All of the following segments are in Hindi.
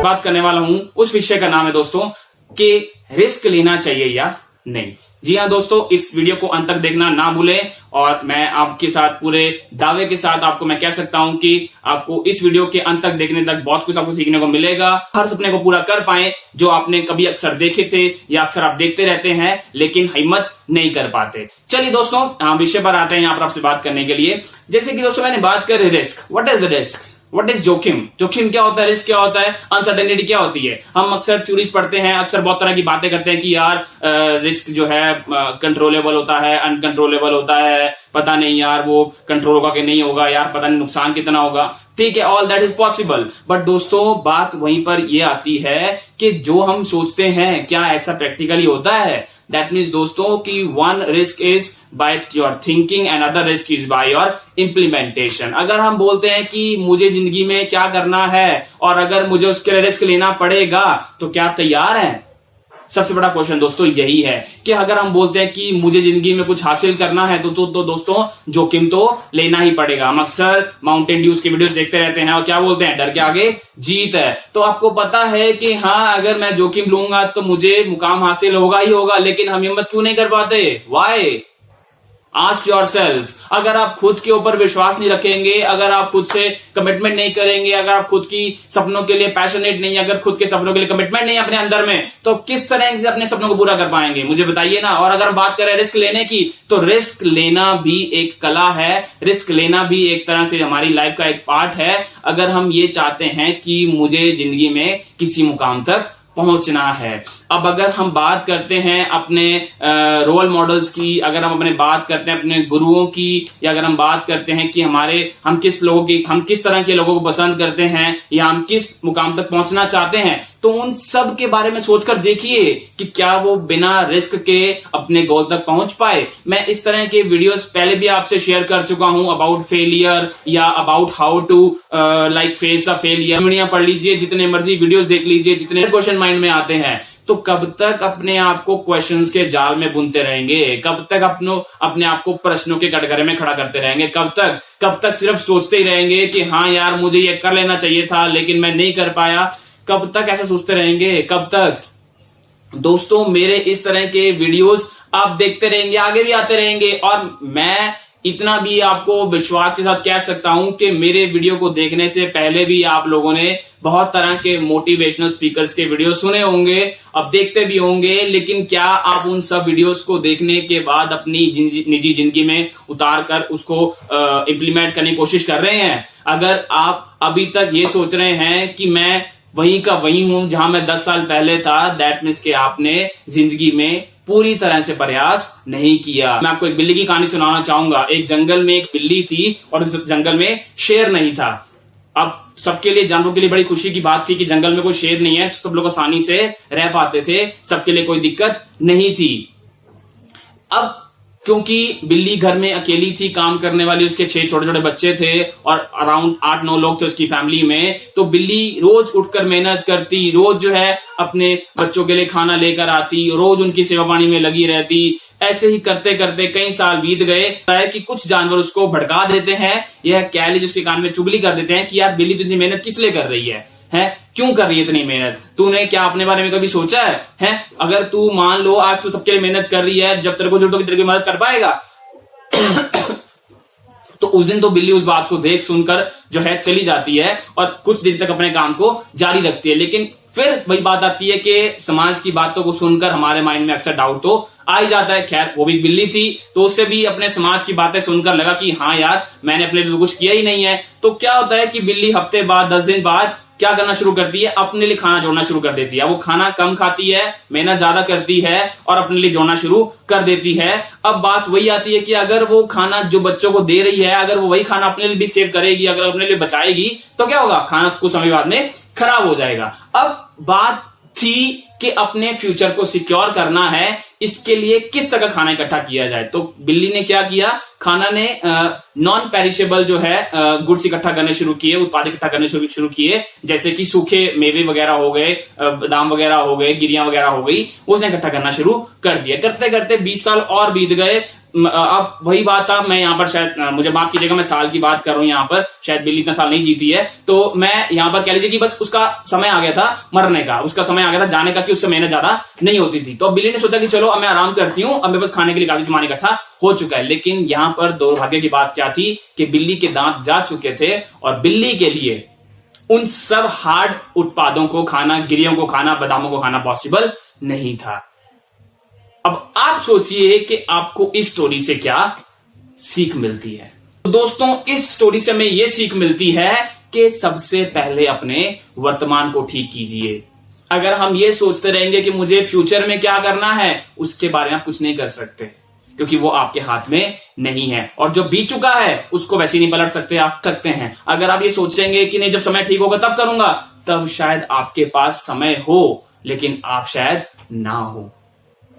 बात करने वाला हूं उस विषय का नाम है दोस्तों कि रिस्क लेना चाहिए या नहीं। जी हाँ दोस्तों, इस वीडियो को अंत तक देखना ना भूलें और मैं आपके साथ पूरे दावे के साथ आपको मैं कह सकता हूं कि आपको इस वीडियो के अंत तक देखने तक बहुत कुछ आपको सीखने को मिलेगा। हर सपने को पूरा कर पाए जो आपने कभी अक्सर देखे थे या अक्सर आप देखते रहते हैं लेकिन हिम्मत नहीं कर पाते। चलिए दोस्तों विषय पर आते हैं यहाँ पर आपसे बात करने के लिए। जैसे कि दोस्तों मैंने बात करी risk, what is risk, what is जोखिम, जोखिम क्या होता है, रिस्क क्या होता है, अनसर्टेनिटी क्या होती है। हम अक्सर थ्योरीज पढ़ते हैं, अक्सर बहुत तरह की बातें करते हैं कि यार रिस्क जो है कंट्रोलेबल होता है, अनकंट्रोलेबल होता है, पता नहीं यार वो कंट्रोल होगा कि नहीं होगा, यार पता नहीं नुकसान कितना होगा। ठीक है, all that is possible, but दोस्तों बात वहीं पर ये आती है कि जो हम सोचते हैं क्या ऐसा प्रैक्टिकली होता है। दैट मीन्स दोस्तों कि one risk is by your thinking and other risk is by your implementation. अगर हम बोलते हैं कि मुझे जिंदगी में क्या करना है और अगर मुझे उसके लिए रिस्क लेना पड़ेगा तो क्या आप तैयार हैं? सबसे बड़ा क्वेश्चन दोस्तों यही है कि अगर हम बोलते हैं कि मुझे जिंदगी में कुछ हासिल करना है तो दोस्तों जोखिम तो लेना ही पड़ेगा। हम अक्सर माउंटेन ड्यूज की वीडियोस देखते रहते हैं और क्या बोलते हैं, डर के आगे जीत है। तो आपको पता है कि हाँ अगर मैं जोखिम लूंगा तो मुझे मुकाम हासिल होगा ही होगा, लेकिन हम हिम्मत क्यों नहीं कर पाते? व्हाई? Ask yourself. अगर आप खुद के ऊपर विश्वास नहीं रखेंगे, अगर आप खुद से कमिटमेंट नहीं करेंगे, अगर आप खुद की सपनों के लिए पैशनेट नहीं, अगर खुद के सपनों के लिए कमिटमेंट नहीं अपने अंदर में, तो किस तरह से अपने सपनों को पूरा कर पाएंगे? मुझे बताइए ना। और अगर बात करें रिस्क लेने की, तो रिस्क लेना भी एक कला है, रिस्क लेना भी एक तरह से हमारी लाइफ का एक पार्ट है। अगर हम ये चाहते हैं कि मुझे जिंदगी में किसी मुकाम तक पहुंचना है। अब अगर हम बात करते हैं अपने रोल मॉडल्स की, अगर हम अपने बात करते हैं अपने गुरुओं की, या अगर हम बात करते हैं कि हम किस तरह के लोगों को पसंद करते हैं या हम किस मुकाम तक पहुंचना चाहते हैं, तो उन सब के बारे में सोचकर देखिए कि क्या वो बिना रिस्क के अपने गोल तक पहुंच पाए। मैं इस तरह के वीडियोस पहले भी आपसे शेयर कर चुका हूं अबाउट फेलियर या about how to like face the failure. Video पढ़ लीजिए, जितने मर्जी वीडियोस देख लीजिए, जितने क्वेश्चन माइंड में आते हैं। तो कब तक अपने आप को क्वेश्चंस के जाल में बुनते रहेंगे? कब तक अपने आप को प्रश्नों के कटघरे में खड़ा करते रहेंगे? कब तक सिर्फ सोचते ही रहेंगे कि हाँ यार मुझे ये कर लेना चाहिए था लेकिन मैं नहीं कर पाया? कब तक ऐसा सोचते रहेंगे? कब तक? दोस्तों मेरे इस तरह के वीडियोस आप देखते रहेंगे, आगे भी आते रहेंगे, और मैं इतना भी आपको विश्वास के साथ कह सकता हूं कि मेरे वीडियो को देखने से पहले भी आप लोगों ने बहुत तरह के मोटिवेशनल स्पीकर्स के वीडियो सुने होंगे, अब देखते भी होंगे, लेकिन क्या आप उन सब वीडियोस को देखने के बाद अपनी निजी जिंदगी में उतार कर उसको इम्प्लीमेंट करने की कोशिश कर रहे हैं? अगर आप अभी तक ये सोच रहे हैं कि मैं वहीं का वहीं हूं जहां मैं 10 साल पहले था, दैट मीन्स कि आपने जिंदगी में पूरी तरह से प्रयास नहीं किया। मैं आपको एक बिल्ली की कहानी सुनाना चाहूंगा। एक जंगल में एक बिल्ली थी और उस जंगल में शेर नहीं था। अब सबके लिए, जानवरों के लिए बड़ी खुशी की बात थी कि जंगल में कोई शेर नहीं है, तो सब लोग आसानी से रह पाते थे, सबके लिए कोई दिक्कत नहीं थी। अब क्योंकि बिल्ली घर में अकेली थी, काम करने वाली उसके 6 छोटे छोटे बच्चे थे और अराउंड 8-9 लोग थे उसकी फैमिली में, तो बिल्ली रोज उठकर मेहनत करती, रोज जो है अपने बच्चों के लिए खाना लेकर आती, रोज उनकी सेवा पानी में लगी रहती। ऐसे ही करते करते कई साल बीत गए कि कुछ जानवर उसको भड़का देते हैं, यह कह लीजिए उसके कान में चुगली कर देते हैं कि यार बिल्ली तो इतनी मेहनत किस लिए कर रही है, क्यों कर रही है इतनी मेहनत? तूने क्या अपने बारे में कभी सोचा है? अगर तू मान लो आज तू सबके लिए मेहनत कर रही है, जब तेरे को जरूरत होगी तेरे की मदद कर पाएगा? तो उस दिन तो बिल्ली उस बात को देख सुनकर जो है चली जाती है और कुछ दिन तक अपने काम को जारी रखती है। लेकिन फिर वही बात आती है कि समाज की बातों को सुनकर हमारे माइंड में अक्सर डाउट तो आ ही जाता है। खैर वो भी बिल्ली थी, तो उससे भी अपने समाज की बातें सुनकर लगा कि हाँ यार मैंने अपने लिए कुछ किया ही नहीं है। तो क्या होता है कि बिल्ली हफ्ते बाद 10 दिन बाद क्या करना शुरू करती है? अपने लिए खाना जोड़ना शुरू कर देती है। वो खाना कम खाती है, मेहनत ज्यादा करती है और अपने लिए जोड़ना शुरू कर देती है। अब बात वही आती है कि अगर वो खाना जो बच्चों को दे रही है, अगर वो वही खाना अपने लिए भी सेव करेगी, अगर अपने लिए बचाएगी, तो क्या होगा? खाना कुछ समय बाद में खराब हो जाएगा। अब बात थी कि अपने फ्यूचर को सिक्योर करना है, इसके लिए किस तरह खाना इकट्ठा किया जाए। तो बिल्ली ने क्या किया? खाना ने नॉन पेरिशेबल जो है गुड्स इकट्ठा करने शुरू किए, उत्पाद इकट्ठा करने शुरू किए, जैसे कि सूखे मेवे वगैरह हो गए, बादाम वगैरह हो गए, गिरियां वगैरह हो गई, उसने इकट्ठा करना शुरू कर दिया। करते करते 20 साल और बीत गए। अब वही बात था, मैं यहाँ पर शायद मुझे माफ कीजिएगा, मैं साल की बात कर रहा हूँ यहाँ पर, शायद बिल्ली इतना साल नहीं जीती है, तो मैं यहाँ पर कह लीजिए कि बस उसका समय आ गया था मरने का, उसका समय आ गया था जाने का, कि उससे मेहनत ज्यादा नहीं होती थी। तो बिल्ली ने सोचा कि चलो अब मैं आराम करती हूँ, अब मेरे पास खाने के लिए काफी सामान इकट्ठा हो चुका है। लेकिन यहाँ पर दुर्भाग्य की बात क्या थी कि बिल्ली के दांत जा चुके थे और बिल्ली के लिए उन सब हार्ड उत्पादों को खाना, गिरियों को खाना, बादामों को खाना पॉसिबल नहीं था। अब आप सोचिए कि आपको इस स्टोरी से क्या सीख मिलती है। तो दोस्तों, इस स्टोरी से हमें यह सीख मिलती है कि सबसे पहले अपने वर्तमान को ठीक कीजिए। अगर हम ये सोचते रहेंगे कि मुझे फ्यूचर में क्या करना है, उसके बारे में आप कुछ नहीं कर सकते, क्योंकि वो आपके हाथ में नहीं है, और जो बीत चुका है उसको वैसे नहीं पलट सकते आप सकते हैं। अगर आप ये सोचेंगे कि नहीं जब समय ठीक होगा तब करूंगा, तब शायद आपके पास समय हो लेकिन आप शायद ना हो,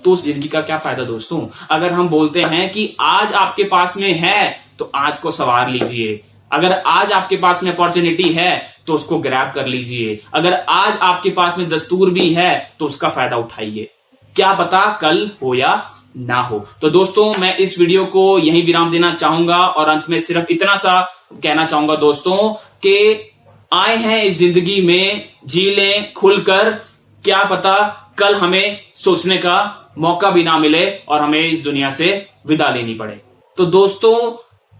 तो उस जिंदगी का क्या फायदा दोस्तों। अगर हम बोलते हैं कि आज आपके पास में है तो आज को संवार लीजिए, अगर आज आपके पास में अपॉर्चुनिटी है तो उसको ग्रैब कर लीजिए, अगर आज आपके पास में दस्तूर भी है तो उसका फायदा उठाइए, क्या पता कल हो या ना हो। तो दोस्तों, मैं इस वीडियो को यहीं विराम देना चाहूंगा और अंत में सिर्फ इतना सा कहना चाहूंगा दोस्तों कि आए हैं इस जिंदगी में, जी लें खुलकर, क्या पता कल हमें सोचने का मौका भी ना मिले और हमें इस दुनिया से विदा लेनी पड़े। तो दोस्तों,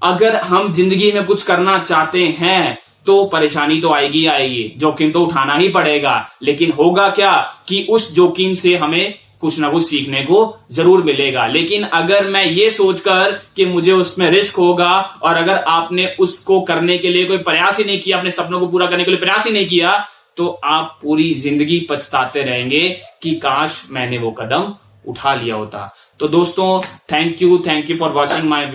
अगर हम जिंदगी में कुछ करना चाहते हैं तो परेशानी तो आएगी आएगी, जोखिम तो उठाना ही पड़ेगा, लेकिन होगा क्या कि उस जोखिम से हमें कुछ ना कुछ सीखने को जरूर मिलेगा। लेकिन अगर मैं ये सोचकर कि मुझे उसमें रिस्क होगा, और अगर आपने उसको करने के लिए कोई प्रयास ही नहीं किया, अपने सपनों को पूरा करने के लिए प्रयास ही नहीं किया, तो आप पूरी जिंदगी पछताते रहेंगे कि काश मैंने वो कदम उठा लिया होता। तो दोस्तों, thank you for watching my